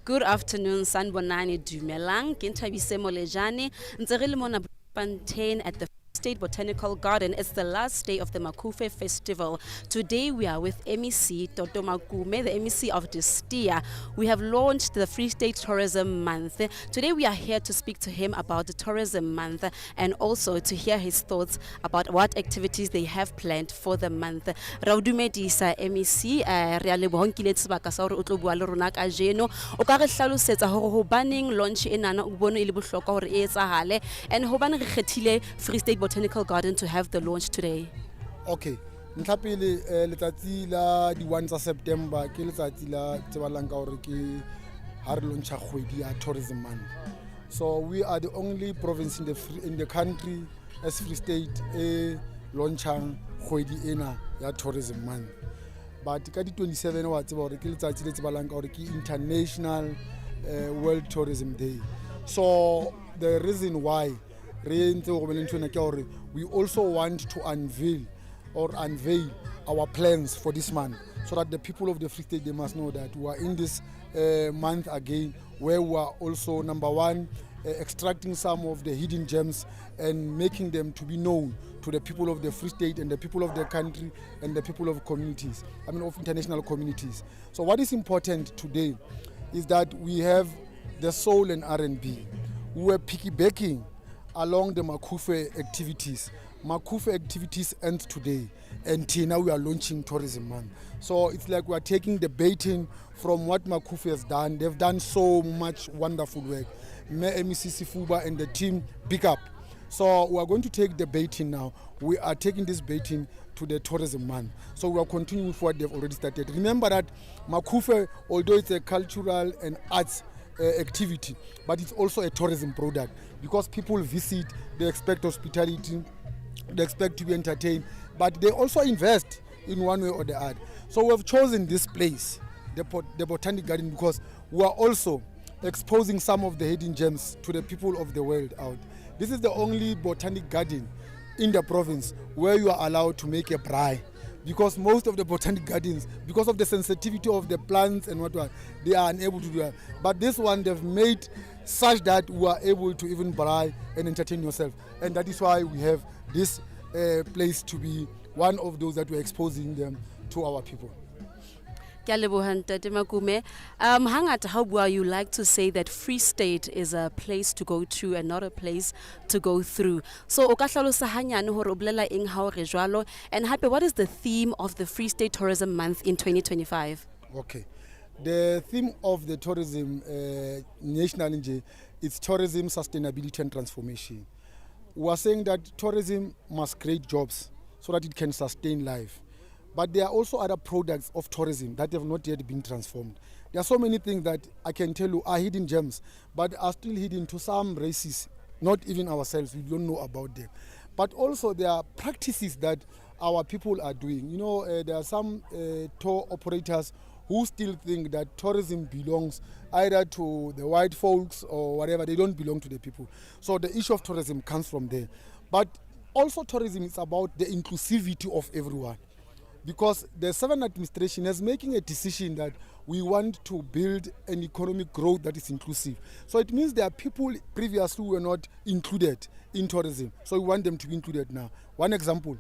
Good afternoon, Sanbonani Dumelang, Kintabise Molejani, Nzerelimona Bantain at the State Botanical Garden. It's the last day of the Makufe Festival. Today we are with MEC Toto Makume, the MEC of DESTEA. We have launched the Free State Tourism Month. Today we are here to speak to him about the Tourism Month and also to hear his thoughts about what activities they have planned for the month. Raudumedisa MEC, re a lebohang ke le sebaka sa hore o tlo bua le rona ka jeno. O ka re hlalosetsa hore hobaneng launch enana o bone e le bohlokwa hore e etsahale and hobaneng re kgethile Free State Botanical Garden to have the launch today. Okay. Ntlapile letsatsi la di 1 tsa September ke letsatsi la tsebalang ka hore ke ha re launcha kgwedi ya tourism month. So we are the only province in the country as Free State launchang kgwedi ena ya tourism month. But ka di 27 wa tseba hore ke letsatsi le tsebalang ka hore ke International World Tourism Day. So the reason why we also want to unveil our plans for this month so that the people of the Free State, they must know that we are in this month again where we are also, number one, extracting some of the hidden gems and making them to be known to the people of the Free State and the people of the country and the people of communities, of international communities. So what is important today is that we have the soul and R&B. We were piggybacking along the Makufe activities. Makufe activities end today, and now we are launching Tourism Month. So it's like we are taking the baiting from what Makufe has done. They've done so much wonderful work. MEC Sifuba and the team, big up. So we are going to take the baiting now. We are taking this baiting to the Tourism Month. So we are continuing with what they've already started. Remember that Makufe, although it's a cultural and arts activity, but it's also a tourism product because people visit, they expect hospitality, they expect to be entertained, but they also invest in one way or the other. So we have chosen this place, the Botanic Garden, because we are also exposing some of the hidden gems to the people of the world out. This is the only Botanic Garden in the province where you are allowed to make a braai. Because most of the botanic gardens, because of the sensitivity of the plants and what, they are unable to do that. But this one, they've made such that we are able to even buy and entertain yourself. And that is why we have this place to be one of those that we're exposing them to our people. Hangata, how would you like to say that Free State is a place to go to and not a place to go through? So, and what is the theme of the Free State Tourism Month in 2025? Okay. The theme of the tourism national is tourism, sustainability and transformation. We are saying that tourism must create jobs so that it can sustain life. But there are also other products of tourism that have not yet been transformed. There are so many things that I can tell you are hidden gems, but are still hidden to some races, not even ourselves, we don't know about them. But also there are practices that our people are doing. There are some tour operators who still think that tourism belongs either to the white folks or whatever. They don't belong to the people. So the issue of tourism comes from there. But also tourism is about the inclusivity of everyone. Because the Southern administration is making a decision that we want to build an economic growth that is inclusive. So it means there are people previously who were not included in tourism. So we want them to be included now. One example,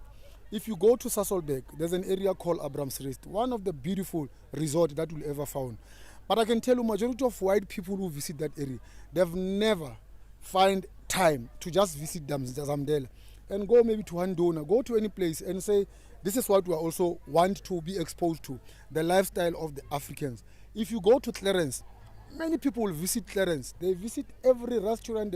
if you go to Sasolburg, there's an area called Abrams Rest, one of the beautiful resorts that you'll ever found. But I can tell you, majority of white people who visit that area, they've never find time to just visit Zamdela and go maybe to Handona, go to any place and say, this is what we also want to be exposed to, the lifestyle of the Africans. If you go to Clarence, many people visit Clarence. They visit every restaurant.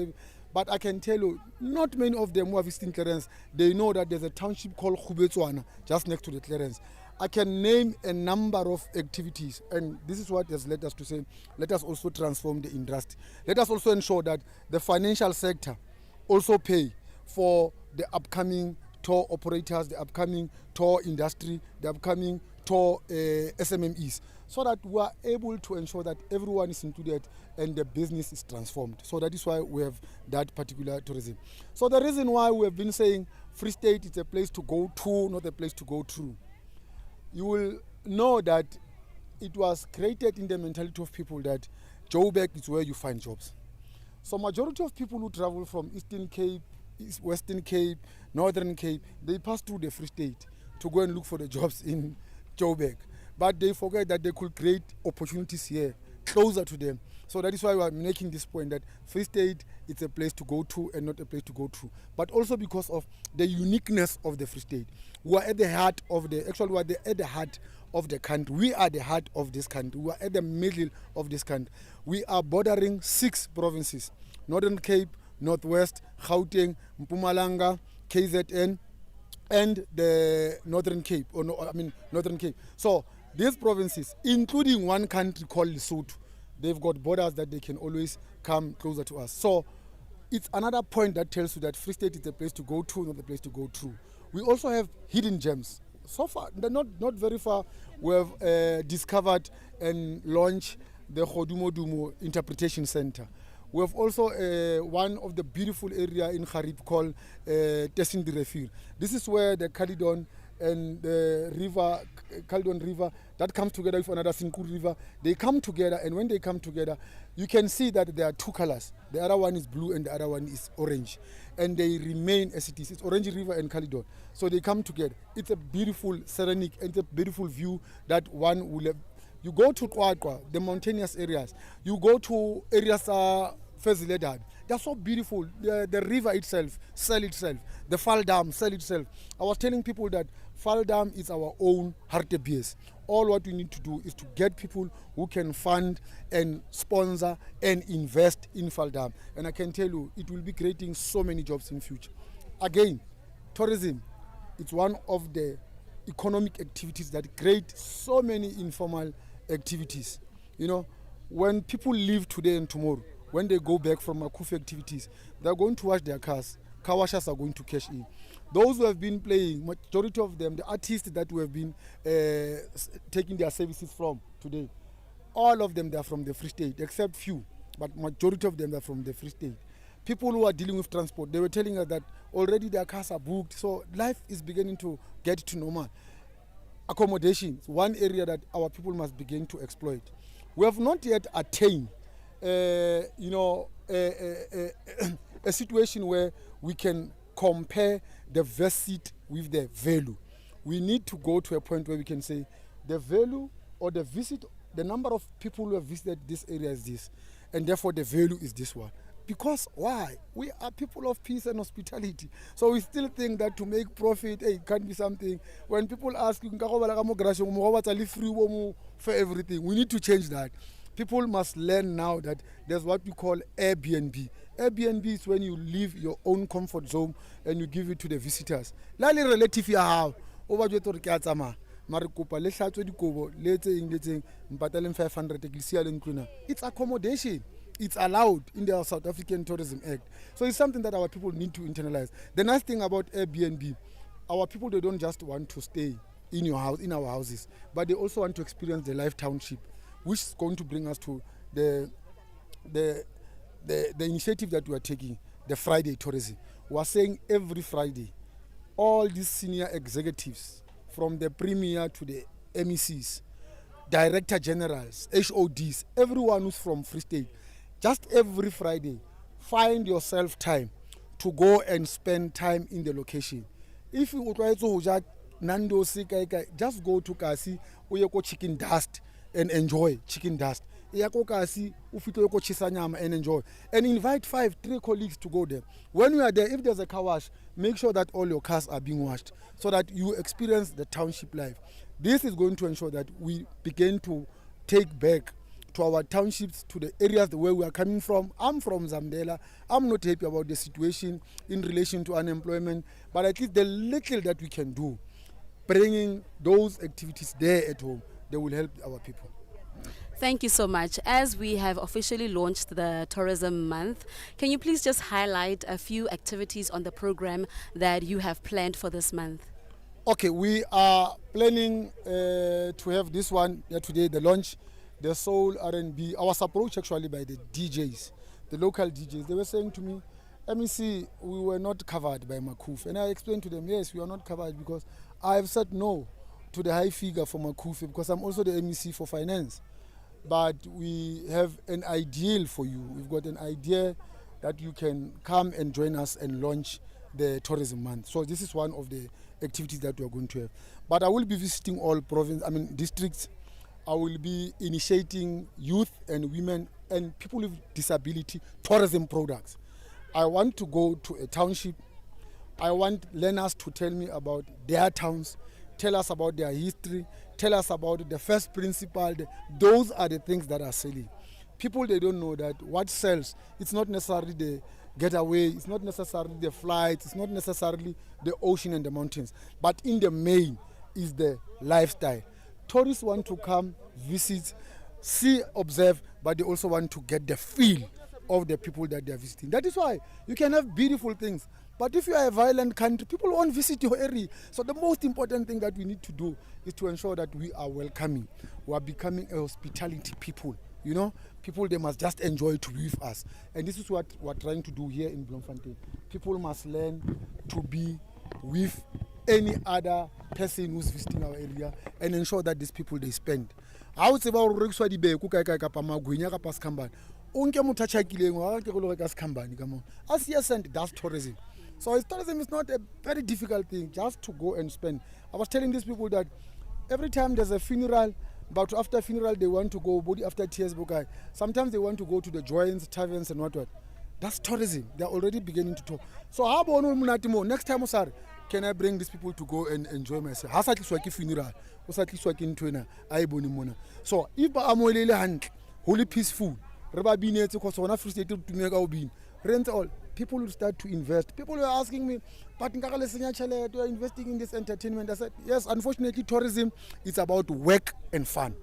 But I can tell you, not many of them who are visiting Clarence, they know that there's a township called Khubetswana just next to the Clarence. I can name a number of activities, and this is what has led us to say, let us also transform the industry. Let us also ensure that the financial sector also pay for the upcoming tour operators, the upcoming tour industry, the upcoming tour SMMEs, so that we are able to ensure that everyone is included and the business is transformed. So that is why we have that particular tourism. So the reason why we have been saying Free State is a place to go to, not a place to go through. You will know that it was created in the mentality of people that Joburg is where you find jobs. So majority of people who travel from Eastern Cape, Western Cape, Northern Cape, they pass through the Free State to go and look for the jobs in Joburg. But they forget that they could create opportunities here, closer to them. So that is why we are making this point that Free State is a place to go to and not a place to go to. But also because of the uniqueness of the Free State. We are at the heart of the country. We are the heart of this country. We are at the middle of this country. We are bordering 6 provinces: Northern Cape, Northwest, Gauteng, Mpumalanga, KZN, and the Northern Cape. Northern Cape. So these provinces, including one country called Lesotho, they've got borders that they can always come closer to us. So it's another point that tells you that Free State is a place to go to, not a place to go through. We also have hidden gems. So far, they're not very far, we have discovered and launched the Godumodumo Interpretation Center. We have also one of the beautiful area in Garib called Tessin Refir. This is where the Caledon and the Caledon River, that comes together with another Sinkur River. They come together, and when they come together, you can see that there are 2 colors. The other one is blue and the other one is orange. And they remain as it is. It's Orange River and Caledon. So they come together. It's a beautiful serenic and it's a beautiful view that one will have. You go to Kwakwa, the mountainous areas. You go to areas Feziledad. They're so beautiful. The river itself, sell itself. The Fall Dam, sell itself. I was telling people that Fall Dam is our own Hartebees. All what we need to do is to get people who can fund and sponsor and invest in Fall Dam. And I can tell you, it will be creating so many jobs in future. Again, tourism, it's one of the economic activities that create so many informal activities. You know, when people leave today and tomorrow, when they go back from Makufe activities, they're going to wash their cars. Car washers are going to cash in. Those who have been playing, majority of them, the artists that we have been taking their services from today, all of them, they are from the Free State, except few, but majority of them are from the Free State. People who are dealing with transport, they were telling us that already their cars are booked, so life is beginning to get to normal. Accommodation is one area that our people must begin to exploit. We have not yet attained a situation where we can compare the visit with the value. We need to go to a point where we can say the value or the visit, the number of people who have visited this area is this, and therefore the value is this one. Because why? We are people of peace and hospitality. So we still think that to make profit, it can't be something. When people ask you, for everything, we need to change that. People must learn now that there's what we call Airbnb. Airbnb is when you leave your own comfort zone and you give it to the visitors. Lali relative ya hao, over je tori kya tsama. Mari kopa le hlatswe dikobo, le tseng mpatale 500 eklisia le ntlwana. It's accommodation. It's allowed in the South African Tourism Act. So it's something that our people need to internalize. The nice thing about Airbnb, our people, they don't just want to stay in your house, in our houses, but they also want to experience the life township, which is going to bring us to the initiative that we are taking, the Friday tourism. We are saying every Friday, all these senior executives, from the premier to the MECs, director generals, HODs, everyone who's from Free State, just every Friday, find yourself time to go and spend time in the location. If you try to Nando just go to Kasi, uyeko chicken dust and enjoy chicken dust. Uyeko Kasi, ufito yoko chisanyama and enjoy. And invite 3 colleagues to go there. When you are there, if there's a car wash, make sure that all your cars are being washed so that you experience the township life. This is going to ensure that we begin to take back to our townships, to the areas where we are coming from. I'm from Zambela. I'm not happy about the situation in relation to unemployment, but at least the little that we can do, bringing those activities there at home, they will help our people. Thank you so much. As we have officially launched the Tourism Month, can you please just highlight a few activities on the program that you have planned for this month? Okay, we are planning to have this one today, the launch, the soul R&B. I was approached actually by the DJs, the local DJs. They were saying to me, MEC, we were not covered by Makufe. And I explained to them, yes, we are not covered because I have said no to the high figure for Makufe because I'm also the MEC for finance. but we have an ideal for you. We've got an idea that you can come and join us and launch the tourism month. So this is one of the activities that we are going to have. But I will be visiting all districts. I will be initiating youth and women and people with disability tourism products. I want to go to a township. I want learners to tell me about their towns, tell us about their history, tell us about the first principle. Those are the things that are selling. People, they don't know that what sells, it's not necessarily the getaway, it's not necessarily the flights, it's not necessarily the ocean and the mountains, but in the main is the lifestyle. Tourists want to come, visit, see, observe, but they also want to get the feel of the people that they are visiting. That is why you can have beautiful things, but if you are a violent country, people won't visit your area. So the most important thing that we need to do is to ensure that we are welcoming. We are becoming a hospitality people. You know, people, they must just enjoy to be with us. And this is what we're trying to do here in Bloemfontein. People must learn to be with any other person who's visiting our area and ensure that these people, they spend. I would say about rekiswa dibeko kae kae kapa magwenya kapa skambani. Unke motho a tjhakileng wa ke go le reka skambani ka mo. As yes, and that's tourism. So tourism is not a very difficult thing, just to go and spend. I was telling these people that every time there's a funeral, but after funeral they want to go, body after tears, bukai. Sometimes they want to go to the joints, taverns and what. That's tourism. They're already beginning to talk. So how about next time, sir, can I bring these people to go and enjoy myself? How such like funeral? What's at least like in Twina? I bonimona. So if I'm holy peaceful, reba bine to cause one frustrated to make our being. Rent all. People will start to invest. People were asking me, but you are investing in this entertainment. I said, yes, unfortunately, tourism is about work and fun.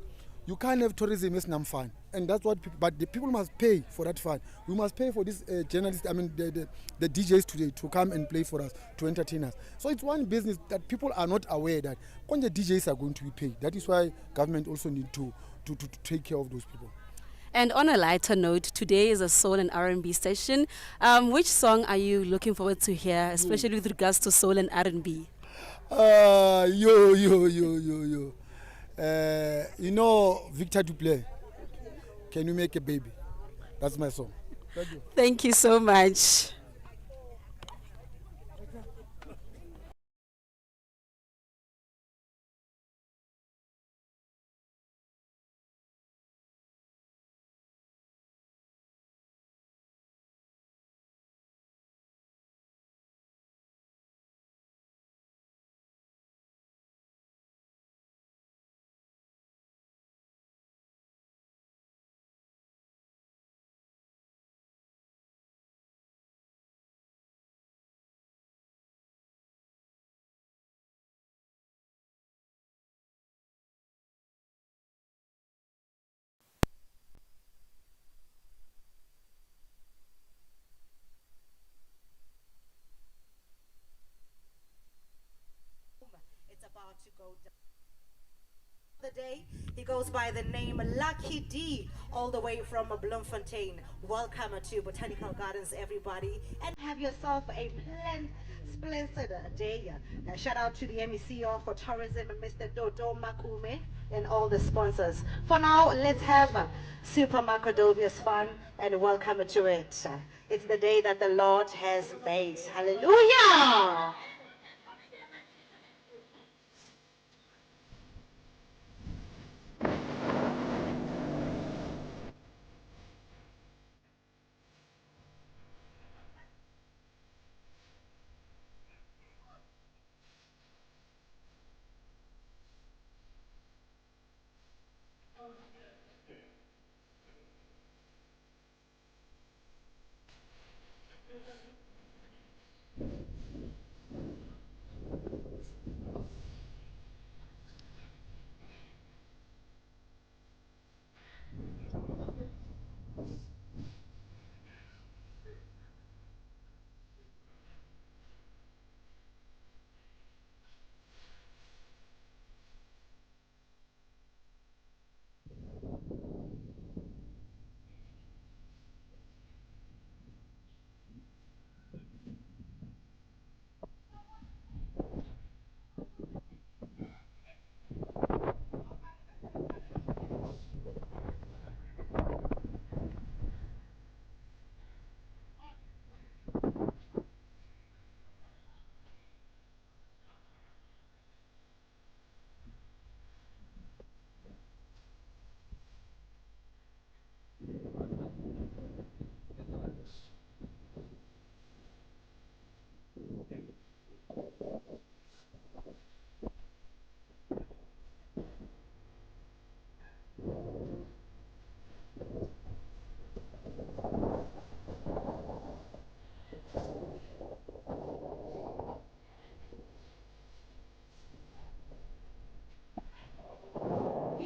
You can't have tourism as non fun. And that's what people, but the people must pay for that fun. We must pay for this journalists, the DJs today to come and play for us, to entertain us. So it's one business that people are not aware that when the DJs are going to be paid. That is why government also need to take care of those people. And on a lighter note, today is a soul and R&B session. Which song are you looking forward to hear, especially with regards to soul and R&B? Yo. You know Victor Duplay, Can You Make a Baby? That's my song. Thank you. Thank you so much. It's about to go down. The day he goes by the name Lucky D, all the way from Bloemfontein. Welcome to Botanical Gardens, everybody, and have yourself a splendid day. Shout out to the MECO for tourism, Mr. Dodo Makume, and all the sponsors. For now, let's have Super Macrodovia's fun and welcome to it. It's the day that the Lord has made. Hallelujah!